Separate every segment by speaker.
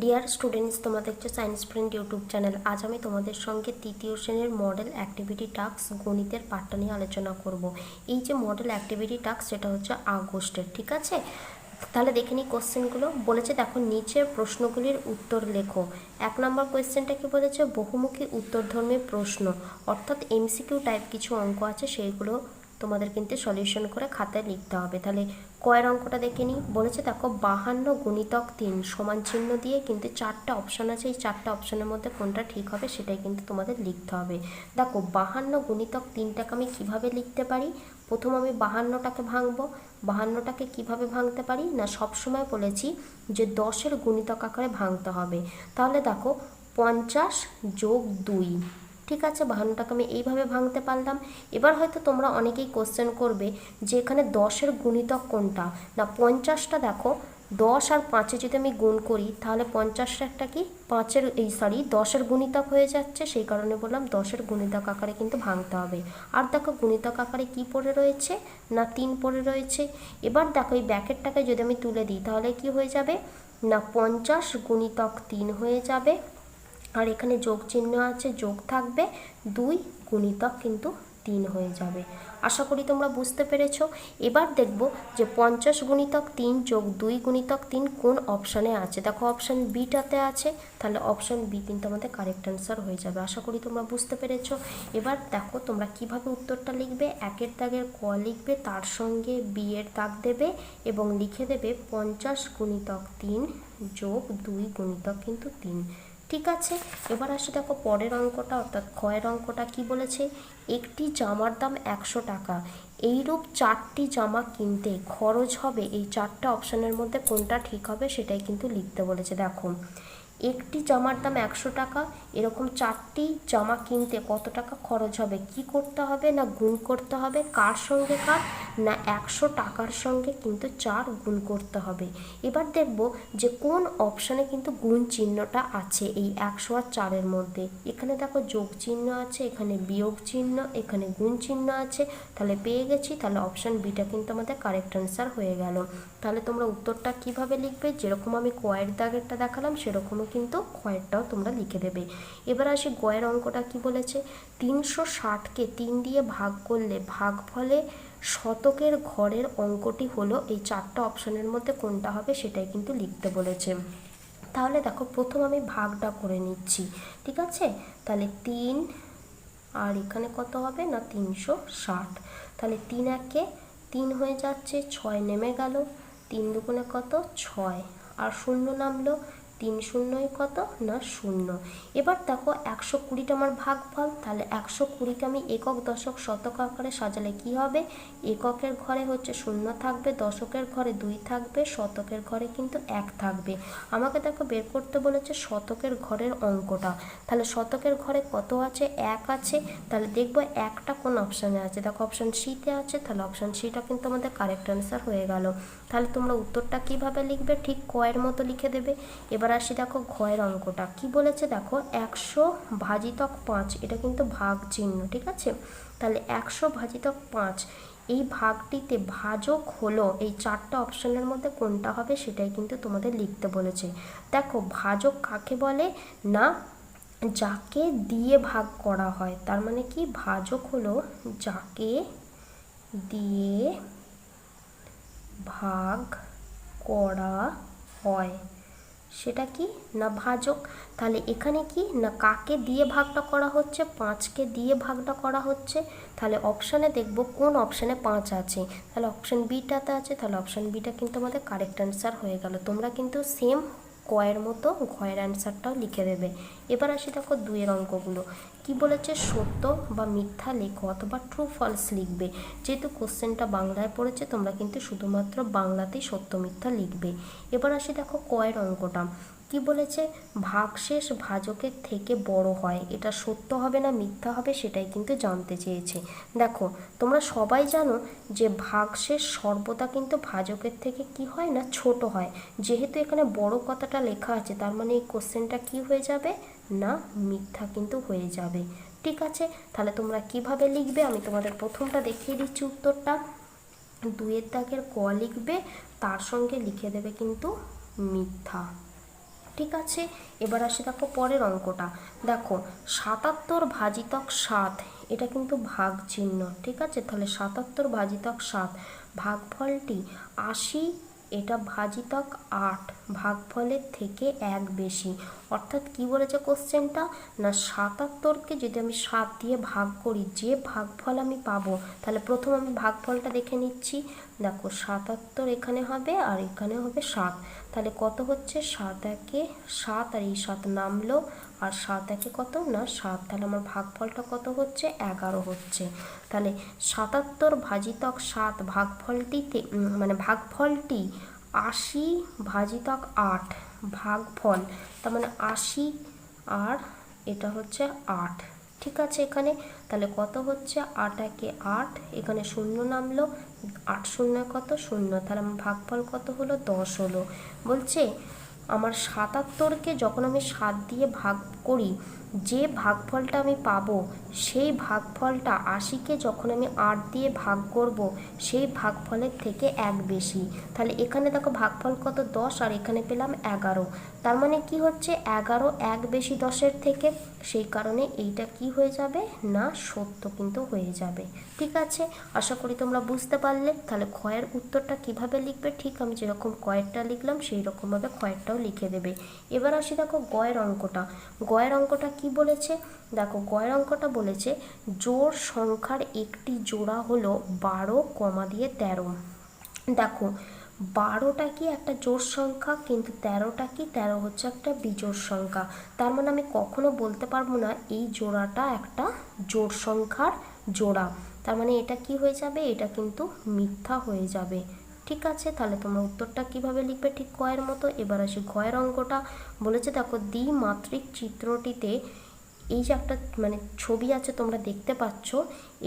Speaker 1: Dear students, তোমরা দেখছো science friend YouTube channel. আজ আমি তোমাদের সঙ্গে তৃতীয় শ্রেণীর মডেল অ্যাক্টিভিটি টাস্ক গণিতের পাঠটা নিয়ে আলোচনা করব। এই যে মডেল অ্যাক্টিভিটি টাস্ক, সেটা হচ্ছে আগস্টের, ঠিক আছে? তাহলে দেখে নিই কোশ্চেনগুলো। বলেছে দেখো, নিচের প্রশ্নগুলির উত্তর লেখো। 1 নম্বর কোয়েশ্চেনটা কি বলেছে? বহুমুখী উত্তরধর্মী প্রশ্ন, অর্থাৎ এমসিকিউ টাইপ কিছু অঙ্ক আছে, সেইগুলো তোমাদের কিন্তু সলিউশন করে খাতায় লিখতে হবে। তাহলে কয়ের অঙ্কটা দেখে নিই। বলেছে দেখো, 52 গুণিতক 3 সমান চিহ্ন দিয়ে কিন্তু 4টা অপশান আছে। এই 4টা অপশানের মধ্যে কোনটা ঠিক হবে সেটাই কিন্তু তোমাদের লিখতে হবে। দেখো, 52 গুণিতক 3টাকে আমি কিভাবে লিখতে পারি? প্রথম আমি 52টাকে ভাঙবো। 52টাকে কিভাবে ভাঙতে পারি না, সবসময় বলেছি যে 10-এর গুণিতক আকারে ভাঙতে হবে। তাহলে দেখো, 50 যোগ 2, ঠিক আছে? 52টাকে আমি এইভাবে ভাঙতে পারলাম। এবার হয়তো তোমরা অনেকেই কোশ্চেন করবে যে এখানে 10-এর গুণিতক কোনটা। না, 50টা দেখো, 10 আর 5-এ যদি আমি গুণ করি তাহলে 50টা একটা কি 10-এর গুণিতক হয়ে যাচ্ছে। সেই কারণে বললাম 10-এর গুণিতক আকারে কিন্তু ভাঙতে হবে। আর দেখো, গুণিতক আকারে কি পড়ে রয়েছে না 3 পড়ে রয়েছে। এবার দেখো, এই ব্র্যাকেটটাকে যদি আমি তুলে দিই তাহলে কি হয়ে যাবে না 50 গুণিতক 3 হয়ে যাবে। আর এখানে যোগ চিহ্ন আছে, যোগ থাকবে, 2 গুণিতক কিন্তু 3 হয়ে যাবে। আশা করি তোমরা বুঝতে পেরেছো। এবার দেখব যে 50 গুণিতক 3 যোগ 2 গুণিতক 3 কোন অপশানে আছে। দেখো, অপশান বিটাতে আছে, তাহলে অপশান বি কিন্তু আমাদের কারেক্ট অ্যান্সার হয়ে যাবে। আশা করি তোমরা বুঝতে পেরেছো। এবার দেখো তোমরা কিভাবে উত্তরটা লিখবে। 1-এর দাগের ক লিখবে, তার সঙ্গে বি এর দাগ দেবে এবং লিখে দেবে 50 গুণিতক 3 যোগ 2 গুণিতক কিন্তু 3, ঠিক আছে? এবার আসে দেখো পরের অঙ্কটা, অর্থাৎ ক্ষয়ের অঙ্কটা কি বলেছে? একটি জামার দাম 100 টাকা। এইরূপ 4টি জামা কিনতে খরচ হবে, এই 4টা অপশানের মধ্যে কোনটা ঠিক হবে সেটাই কিন্তু লিখতে বলেছে। দেখো, একটি জামার দাম 100 টাকা, এরকম 4টি জামা কিনতে কত টাকা খরচ হবে? কি করতে হবে না গুণ করতে হবে। কার সঙ্গে কার? না 100 টাকার সঙ্গে কিন্তু 4 গুণ করতে হবে। এবার দেখব যে কোন অপশানে কিন্তু গুণ চিহ্নটা আছে এই 100 আর 4-এর মধ্যে। এখানে দেখো যোগ চিহ্ন আছে, এখানে বিয়োগ চিহ্ন, এখানে গুণ চিহ্ন আছে। তাহলে পেয়ে গেছি, তাহলে অপশান বিটা কিন্তু আমাদের কারেক্ট অ্যান্সার হয়ে গেল। তাহলে তোমরা উত্তরটা কিভাবে লিখবে? যেরকম আমি কয়ের দাগেরটা দেখালাম সেরকমই কিন্তু ক্ষয়েরটাও তোমরা লিখে দেবে। এবার আসি গয়ের অঙ্কটা কি বলেছে? 360কে 3 দিয়ে ভাগ করলে ভাগফলে শতকের ঘরের অঙ্কটি হলো, এই 4টা অপশানের মধ্যে কোনটা হবে সেটাই কিন্তু লিখতে বলেছে। তাহলে দেখো, প্রথম আমি ভাগটা করে নিচ্ছি, ঠিক আছে? তাহলে 3 আর এখানে কত হবে না 360। তাহলে 3-1-এ 3 হয়ে যাচ্ছে, 6 নেমে গেল, 3 দুগুণে কত 6, আর 0 নামলো, 3 শূন্যই কত না 0। এবার দেখো 120টা আমার ভাগফল, তাহলে 120কে আমি একক দশক শতক আকারে সাজালে কি হবে? এককের ঘরে হচ্ছে 0 থাকবে, দশকের ঘরে 2 থাকবে, শতকের ঘরে কিন্তু 1 থাকবে। আমাকে দেখো বের করতে বলেছে শতকের ঘরের অঙ্কটা। তাহলে শতকের ঘরে কত আছে? 1 আছে। তাহলে দেখবো 1টা কোন অপশানে আছে। দেখো অপশান সিতে আছে, তাহলে অপশান সিটা কিন্তু আমাদের কারেক্ট অ্যান্সার হয়ে গেল। তাহলে তোমরা উত্তরটা কিভাবে লিখবে? ঠিক কয়ের মতো লিখে দেবে। এবার আসি দেখো ঘয়ের অঙ্কটা কি বলেছে। দেখো 100 ভাজিতক 5, এটা কিন্তু ভাগ চিহ্ন, ঠিক আছে? তাহলে 100 ভাজিতক 5, এই ভাগটিতে ভাজক হলো, এই 4টা অপশানের মধ্যে কোনটা হবে সেটাই কিন্তু তোমাদের লিখতে বলেছে। দেখো, ভাজক কাকে বলে না যাকে দিয়ে ভাগ করা হয়। তার মানে কি, ভাজক হলো যাকে দিয়ে ভাগ করা হয়, সেটা কি না ভাজক। তাহলে এখানে কি না কাকে দিয়ে ভাগটা করা হচ্ছে? 5কে দিয়ে ভাগটা করা হচ্ছে। তাহলে অপশানে দেখব কোন অপশানে 5 আছে। তাহলে অপশান বিটাতে আছে, তাহলে অপশান বিটা কিন্তু আমাদের কারেক্ট অ্যান্সার হয়ে গেল। তোমরা কিন্তু সেম কয়ের মতো ঘয়ের অ্যান্সারটাও লিখে দেবে। এবার আসি দেখো 2-এর অঙ্কগুলো কি বলেছে। সত্য বা মিথ্যা লেখো, অথবা ট্রু ফলস লিখবে। যেহেতু কোশ্চেনটা বাংলায় পড়েছে, তোমরা কিন্তু শুধুমাত্র বাংলাতেই সত্য মিথ্যা লিখবে। এবার আসি দেখো কয়ের অঙ্কটা কি বলেছে। ভাগশেষ ভাজকের থেকে বড় হয়, এটা সত্য হবে না মিথ্যা হবে সেটাই কিন্তু জানতে চেয়েছে। দেখো, তোমরা সবাই জানো যে ভাগশেষ সর্বদা কিন্তু ভাজকের থেকে কি হয় না ছোট হয়। যেহেতু এখানে বড় কথাটা লেখা আছে, তার মানে এই কোশ্চেনটা কি হয়ে যাবে না মিথ্যা কিন্তু হয়ে যাবে, ঠিক আছে? তাহলে তোমরা কিভাবে লিখবে আমি তোমাদের প্রথমটা দেখিয়ে দিচ্ছি উত্তরটা। 2-এর দাগের ক লিখবে, তার সঙ্গে লিখে দেবে কিন্তু মিথ্যা। ঠিক আছে। এবার আসি দেখো পরের অঙ্কটা। দেখো 77 ভাজিতক 7, এটা কিন্তু ভাগ চিহ্ন, ঠিক আছে। তাহলে 77 ভাজিতক 7, ভাগফলটি 80, এটা ভাজিতক 8, ভাগফলের থেকে 1 বেশি। অর্থাৎ কি বলেছে কোশ্চেনটা, না 77কে যদি আমি 7 দিয়ে ভাগ করি, যে ভাগফল আমি পাবো, তাহলে প্রথম আমি ভাগফলটা দেখে নিচ্ছি। দেখো 77 এখানে হবে আর এখানে হবে 7, তাহলে কত হচ্ছে 7 একে 7 আর এই 7 নামলো, আর 7 একে কত না 7, তাহলে আমার ভাগফলটা কত হচ্ছে 11 হচ্ছে। তাহলে 77 ভাজিতক 7 ভাগফলটিতে মানে ভাগফলটি 80 ভাজিতক 8, ভাগফল তার মানে 80 আর এটা হচ্ছে 8, ঠিক আছে। এখানে তাহলে কত হচ্ছে 8 একে 8, এখানে শূন্য নামলো, 8 শূন্য কত 0, তাহলে আমার ভাগফল কত হলো 10 হলো। বলছে আমার 77কে যখন আমি 7 দিয়ে ভাগ করি, যে ভাগফলটা আমি পাবো, সেই ভাগফলটা 80কে যখন আমি 8 দিয়ে ভাগ করব, সেই ভাগফলের থেকে 1 বেশি। তাহলে এখানে দেখো ভাগফল কত 10 আর এখানে পেলাম 11, তার মানে কি হচ্ছে 11 1 বেশি 10-এর থেকে, সেই কারণে এইটা কি হয়ে যাবে না সত্য কিন্তু হয়ে যাবে। ঠিক আছে, আশা করি তোমরা বুঝতে পারলে। তাহলে ক্ষয়ের উত্তরটা কিভাবে লিখবে, ঠিক আমি যেরকম কয়েরটা লিখলাম সেই রকমভাবে ক্ষয়েরটাও লিখে দেবে। এবার আসি দেখো গয়ের অঙ্কটা। গয়ের অঙ্কটা কি বলেছে, দেখো গয়ের অঙ্কটা বলেছে জোড় সংখ্যার একটি জোড়া হলো 12, দিয়ে 13। দেখো 12টা কি একটা জোড় সংখ্যা, কিন্তু 13টা কি 13 হচ্ছে একটা বিজোড় সংখ্যা। তার মানে আমি কখনো বলতে পারবো না এই জোড়াটা একটা জোড় সংখ্যার জোড়া, তার মানে এটা কি হয়ে যাবে, এটা কিন্তু মিথ্যা হয়ে যাবে। ঠিক আছে, তাহলে তোমরা উত্তরটা কিভাবে লিখবে, ঠিক কয়ের মতো। এবার আসি ঘয়ের অঙ্কটা। বলেছে দেখো দ্বিমাত্রিক চিত্রটিতে এই যে একটা মানে ছবি আছে তোমরা দেখতে পাচ্ছ,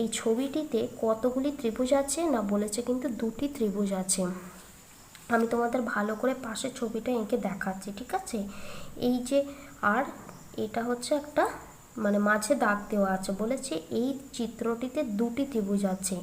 Speaker 1: এই ছবিটিতে কতগুলি ত্রিভুজ আছে, না বলেছে কিন্তু 2টি ত্রিভুজ আছে। আমি তোমাদের ভালো করে পাশে ছবিটা এঁকে দেখাচ্ছি, ঠিক আছে। এই যে আর এটা হচ্ছে একটা মানে মাঝে দাগ দেওয়া আছে, বলেছে এই চিত্রটিতে 2টি ত্রিভুজ আছে,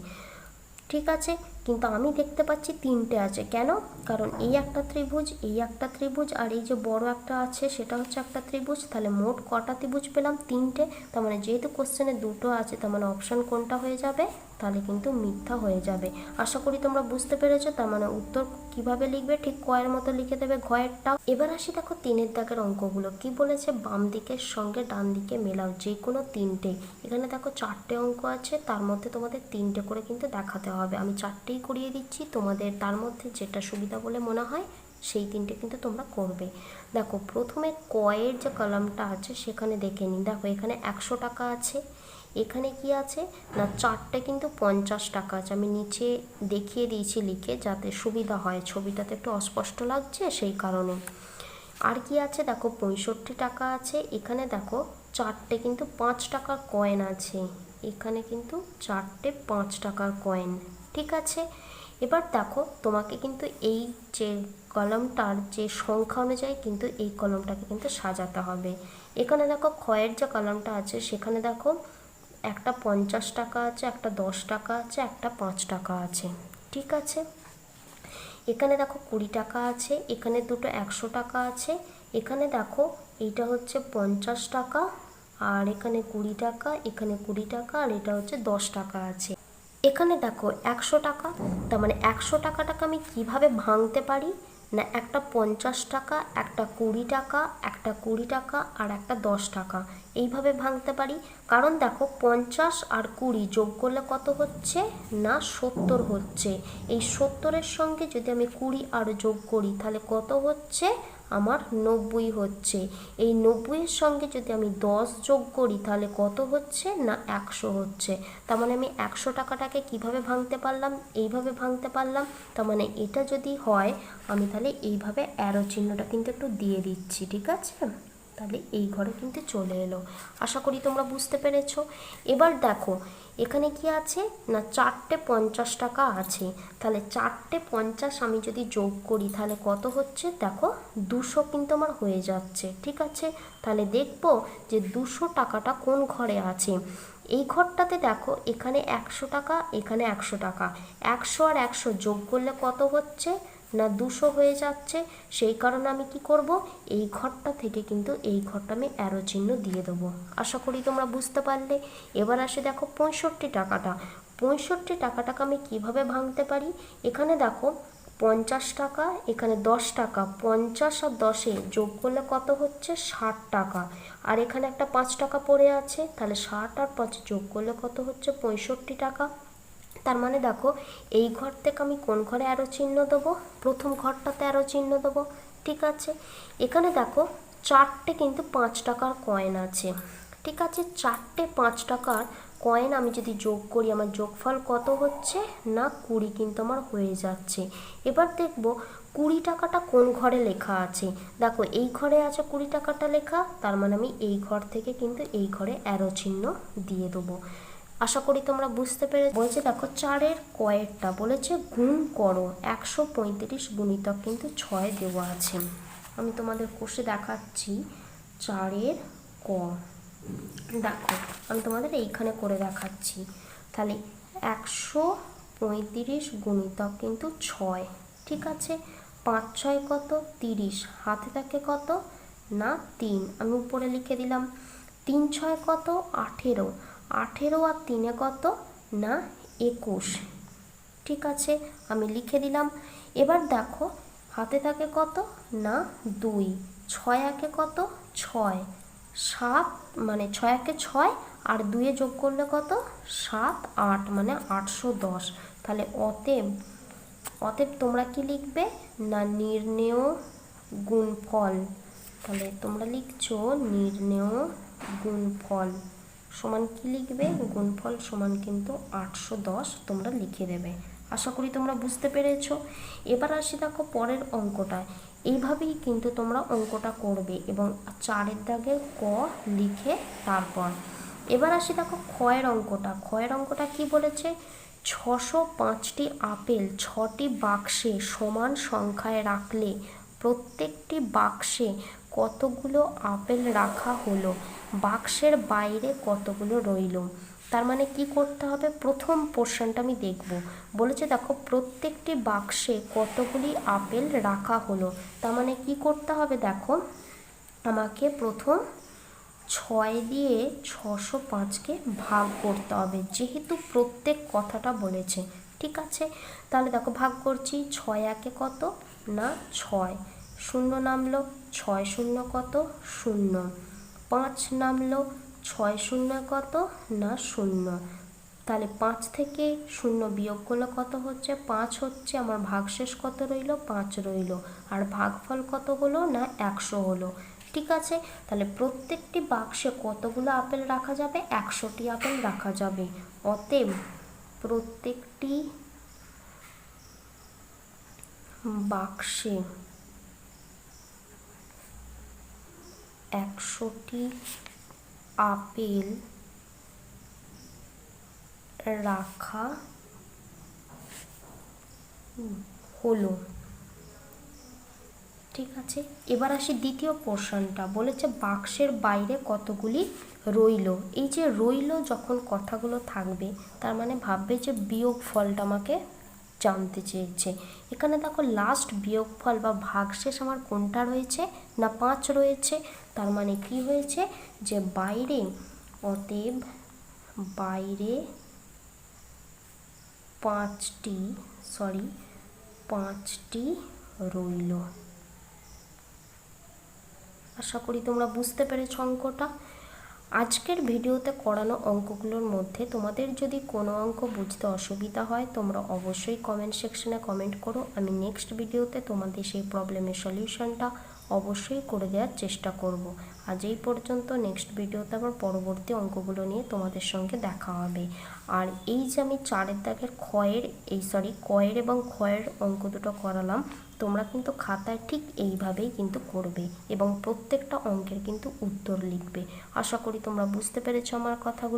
Speaker 1: ঠিক আছে। কিন্তু আমি দেখতে পাচ্ছি 3টে আছে, কেন, কারণ এই একটা ত্রিভুজ, এই একটা ত্রিভুজ, আর এই যে বড় একটা আছে সেটা হচ্ছে একটা ত্রিভুজ। তাহলে মোট কটা ত্রিভুজ পেলাম, 3টে। তার মানে যেহেতু কোশ্চেনে 2টো আছে, তার মানে অপশান কোনটা হয়ে যাবে, তাহলে কিন্তু মিথ্যা হয়ে যাবে। আশা করি তোমরা বুঝতে পেরেছো। তার মানে উত্তর কিভাবে লিখবে, ঠিক কয়ের মতো লিখে দেবে ঘয়েরটাও। এবার আসি দেখো 3-এর দাগের অঙ্কগুলো। কি বলেছে, বাম দিকের সঙ্গে ডান দিকে মেলাও যে কোনো 3টে। এখানে দেখো 4টে অঙ্ক আছে, তার মধ্যে তোমাদের 3টে করে কিন্তু দেখাতে হবে। আমি 4টেই করিয়ে দিচ্ছি, তোমাদের তার মধ্যে যেটা সুবিধা বলে মনে হয় সেই 3টে কিন্তু তোমরা করবে। দেখো প্রথমে কয়ের যে কলামটা আছে সেখানে দেখে নিই। দেখো এখানে 100 টাকা আছে, এখানে কি আছে না 4টে কিন্তু 50 টাকা আছে। আমি নিচে দেখিয়ে দিয়েছি লিখে, যাতে সুবিধা হয়, ছবিটাতে একটু অস্পষ্ট লাগছে সেই কারণে। আর কি আছে দেখো 65 টাকা আছে, এখানে দেখো 4টে কিন্তু 5 টাকার কয়েন আছে, এখানে কিন্তু 4টে 5 টাকার কয়েন, ঠিক আছে। এবার দেখো তোমাকে কিন্তু এই যে কলমটার যে সংখ্যা অনুযায়ী কিন্তু এই কলমটাকে কিন্তু সাজাতে হবে। এখানে দেখো ক্ষয়ের যে কলমটা আছে সেখানে দেখো একটা 50 টাকা আছে, একটা 10 টাকা আছে, একটা 5 টাকা আছে, ঠিক আছে। এখানে দেখো 20 টাকা আছে, এখানে দুটো 100 টাকা আছে, এখানে দেখো এইটা হচ্ছে 50 টাকা, আর এখানে 20 টাকা, এখানে 20 টাকা, আর এটা হচ্ছে 10 টাকা আছে। এখানে দেখো 100 টাকা, তার মানে 100 টাকাটাকে আমি কিভাবে ভাঙতে পারি, না একটা 50 টাকা, একটা 20 টাকা, একটা 20 টাকা, আর একটা 10 টাকা, এইভাবে ভাঙতে পারি। কারণ দেখো 50 আর 20 যোগ করলে কত হচ্ছে না 70 হচ্ছে। এই 70-এর সঙ্গে যদি আমি 20 আর যোগ করি তাহলে কত হচ্ছে আমার 90 হচ্ছে। এই 90-এর সঙ্গে যদি আমি 10 যোগ করি তাহলে কত হচ্ছে না 100 হচ্ছে। তার মানে আমি 100 টাকাটাকে কিভাবে ভাঙতে পারলাম, এইভাবে ভাঙতে পারলাম। তার মানে এটা যদি হয় আমি তাহলে এইভাবে অ্যারো চিহ্নটা কিন্তু একটু দিয়ে দিচ্ছি, ঠিক আছে। তাহলে এই ঘরে কিন্তু চলে এলো। আশা করি তোমরা বুঝতে পেরেছো। এবার দেখো এখানে কি আছে না 4টে 50 টাকা আছে, তাহলে 4টে 50 আমি যদি যোগ করি তাহলে কত হচ্ছে, দেখো 200 কিন্তু আমার হয়ে যাচ্ছে, ঠিক আছে। তাহলে দেখবো যে 200 টাকাটা কোন ঘরে আছে। এই ঘরটাতে দেখো এখানে 100 টাকা, এখানে 100 টাকা, 100 আর 100 যোগ করলে কত হচ্ছে না 200 হয়ে যাচ্ছে। সেই কারণে আমি কি করব, এই ঘরটা থেকে কিন্তু এই ঘরটা আমি অ্যারো চিহ্ন দিয়ে দেবো। আশা করি তোমরা বুঝতে পারলে। এবার আসে দেখো 65 টাকাটা। 65 টাকাটাকে আমি কিভাবে ভাঙতে পারি, এখানে দেখো 50 টাকা, এখানে 10 টাকা, 50 আর 10 যোগ করলে কত হচ্ছে 60 টাকা, আর এখানে একটা 5 টাকা পড়ে আছে, তাহলে 60 আর 5 যোগ করলে কত হচ্ছে 65 টাকা। তার মানে দেখো এই ঘর থেকে আমি কোন ঘরে অ্যারো চিহ্ন দেবো, প্রথম ঘরটাতে অ্যারো চিহ্ন দেবো। ঠিক আছে, এখানে দেখো 4টে কিন্তু 5 টাকার কয়েন আছে। ঠিক আছে, 4টে 5 টাকার কয়েন আমি যদি যোগ করি, আমার যোগফল কত হচ্ছে না 20 কিন্তু আমার হয়ে যাচ্ছে। এবার দেখব 20 টাকাটা কোন ঘরে লেখা আছে। দেখো এই ঘরে আছে 20 টাকাটা লেখা, তার মানে আমি এই ঘর থেকে কিন্তু এই ঘরে অ্যারো চিহ্ন দিয়ে দেবো। আশা করি তোমরা বুঝতে পেরে। বলছে দেখো 4-এর কয়েরটা বলেছে গুণ করো, 135 গুণিতক কিন্তু 6 দেওয়া আছে। আমি তোমাদের কোষে দেখাচ্ছি 4-এর ক। দেখো আমি তোমাদের এইখানে করে দেখাচ্ছি। তাহলে 135 গুণিতক কিন্তু 6। ঠিক আছে, 5 6 কত 30, হাতে থাকে কত না 3, আমি উপরে লিখে দিলাম। 3 6 কত 18, 18 আর 3 কত না 21। ঠিক আছে, আমি লিখে দিলাম। এবার দেখো হাতে থাকে কত না 2, 6 একে কত 6, 7 মানে 6 একে 6 আর 2 যোগ করলে কত 7 8 মানে 810। তাহলে অতএব তোমরা কি লিখবে না নির্ণেয় গুণফল। তাহলে তোমরা লিখছো নির্ণেয় গুণফল সমান কি লিখবে, গুণফল সমান কিন্তু 810 তোমরা লিখে দেবে। আশা করি তোমরা বুঝতে পেরেছো। এবার আসি দেখো পরের অঙ্কটায়। এইভাবেই কিন্তু তোমরা অঙ্কটা করবে এবং 4-এর দাগে ক লিখে তারপর। এবার আসি দেখো ক্ষয়ের অঙ্কটা। ক্ষয়ের অঙ্কটা কি বলেছে, 605টি আপেল 6টি বাক্সে সমান সংখ্যায় রাখলে প্রত্যেকটি বাক্সে কতগুলো আপেল রাখা হলো, বাক্সের বাইরে কতগুলো রইল। তার মানে কি করতে হবে, প্রথম পোর্শনটা আমি দেখব। বলেছে দেখো প্রত্যেকটি বাক্সে কতগুলি আপেল রাখা হলো, তার মানে কি করতে হবে, দেখো আমাকে প্রথম 6 দিয়ে 605কে ভাগ করতে হবে, যেহেতু প্রত্যেক কথাটা বলেছে। ঠিক আছে, তাহলে দেখো ভাগ করছি। 6 একে কত না 6, 0 নামলো, 6 0 কত 0, 5 নামলো, 6 0 কত না 0। তাহলে 5 থেকে 0 বিয়োগ করলে কত হচ্ছে 5 হচ্ছে, আমার ভাগশেষ কত রইল 5 রইল, আর ভাগফল কত হলো না 100 হলো। ঠিক আছে, তাহলে প্রত্যেকটি বাক্সে কতগুলো আপেল রাখা যাবে, 100টি আপেল রাখা যাবে। অতএব প্রত্যেকটি বাক্সে 100টি আপেল রাখা হলো। ঠিক আছে, এবার আসি দ্বিতীয় পোর্শনটা। বলেছে বাক্সের বাইরে কতগুলি রইল। এই যে রইল যখন কথাগুলো থাকবে, তার মানে ভাববে যে বিয়োগ ফলটা আমাকে জানতে চেয়েছে। এখানে দেখো লাস্ট বিয়োগফল বা ভাগশেষ আমার কোনটা রয়েছে না 5 রয়েছে। তার মানে কি হয়েছে যে বাইরে, অতএব বাইরে 5টি রইল। আশা করি তোমরা বুঝতে পেরেছো অঙ্কটা। আজকের ভিডিওতে করানো অঙ্কগুলোর মধ্যে তোমাদের যদি কোনো অঙ্ক বুঝতে অসুবিধা হয় তোমরা অবশ্যই কমেন্ট সেকশনে কমেন্ট করো। আমি নেক্সট ভিডিওতে তোমাদের সেই প্রবলেমের সলিউশনটা অবশ্যই করে দেওয়ার চেষ্টা করব। আজ এই পর্যন্ত, নেক্সট ভিডিওতে আবার পরবর্তী অঙ্কগুলো নিয়ে তোমাদের সঙ্গে দেখা হবে। আর এই যে আমি 4-এর দাগের কয়ের এবং ক্ষয়ের অঙ্ক দুটো করালাম, তোমরা কিন্তু খাতায় ঠিক এইভাবেই কিন্তু করবে এবং প্রত্যেকটা অঙ্কের কিন্তু উত্তর লিখবে। আশা করি তোমরা বুঝতে পেরেছো আমার কথাগুলো।